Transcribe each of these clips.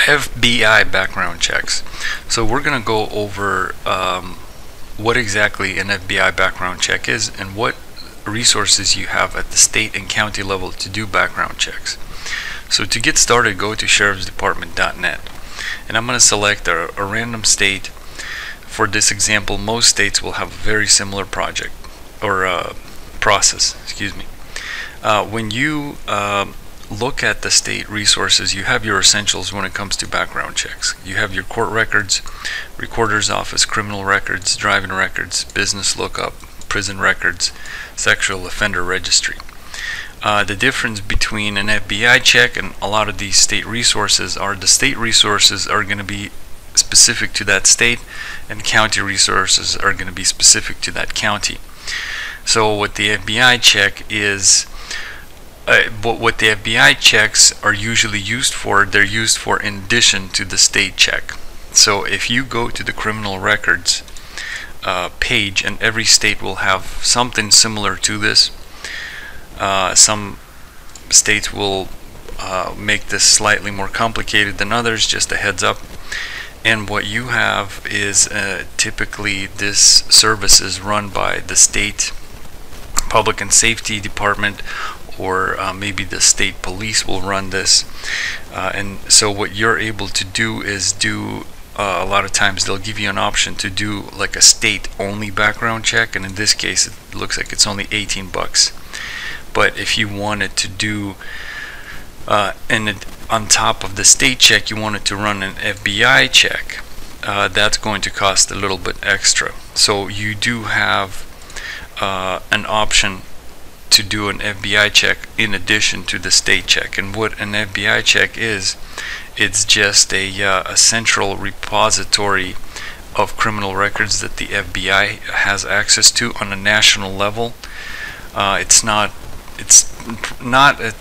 FBI background checks. So we're going to go over what exactly an FBI background check is and what resources you have at the state and county level to do background checks. So to get started, go to sheriffsdepartment.net, and I'm going to select a random state. For this example, most states will have a very similar project or process. Excuse me. When you look at the state resources, you have your essentials when it comes to background checks. You have your court records, recorder's office, criminal records, driving records, business lookup, prison records, sexual offender registry. The difference between an FBI check and a lot of these state resources are the state resources are going to be specific to that state, and county resources are going to be specific to that county. So what the FBI check is, what the FBI checks are usually used for, they're used for in addition to the state check. So if you go to the criminal records page, and every state will have something similar to this. Some states will make this slightly more complicated than others, just a heads up. And what you have is typically this service is run by the state public and safety department, or maybe the state police will run this. And so what you're able to do is a lot of times they'll give you an option to do like a state only background check, and in this case it looks like it's only 18 bucks. But if you wanted to do and on top of the state check you wanted to run an FBI check, that's going to cost a little bit extra. So you do have an option to do an FBI check in addition to the state check. And what an FBI check is, it's just a central repository of criminal records that the FBI has access to on a national level. It's not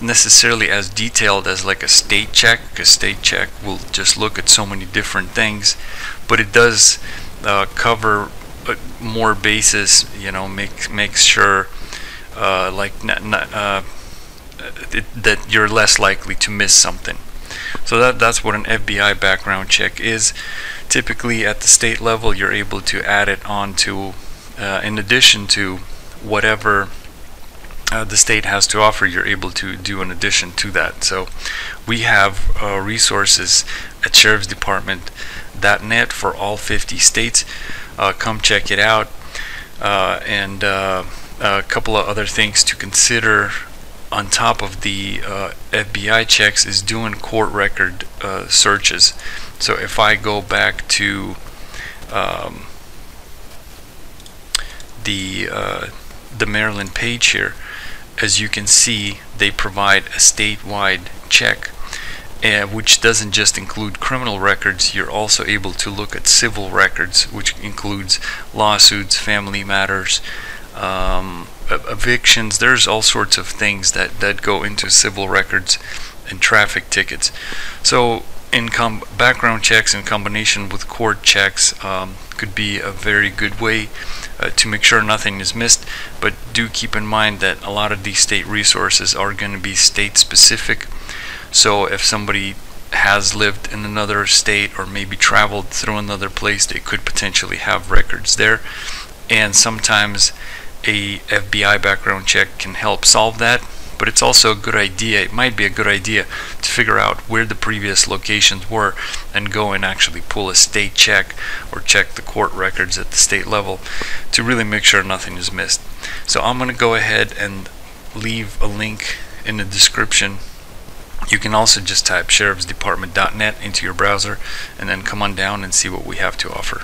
necessarily as detailed as like a state check, because state check will just look at so many different things, but it does cover more bases, makes sure that you're less likely to miss something. So that's what an FBI background check is. Typically at the state level you're able to add it on to in addition to whatever the state has to offer, you're able to do in addition to that. So we have resources at sheriffsdepartment.net for all 50 states. Come check it out. And a couple of other things to consider on top of the FBI checks is doing court record searches. So if I go back to the Maryland page here, as you can see, they provide a statewide check, which doesn't just include criminal records. You're also able to look at civil records, which includes lawsuits, family matters, evictions. There's all sorts of things that go into civil records and traffic tickets. So background checks in combination with court checks could be a very good way to make sure nothing is missed. But do keep in mind that a lot of these state resources are going to be state specific. So if somebody has lived in another state or maybe traveled through another place, they could potentially have records there, and sometimes a FBI background check can help solve that. But it's also a good idea, it might be a good idea to figure out where the previous locations were and go and actually pull a state check or check the court records at the state level to really make sure nothing is missed. So I'm going to go ahead and leave a link in the description. You can also just type sheriffsdepartment.net into your browser and then come on down and see what we have to offer.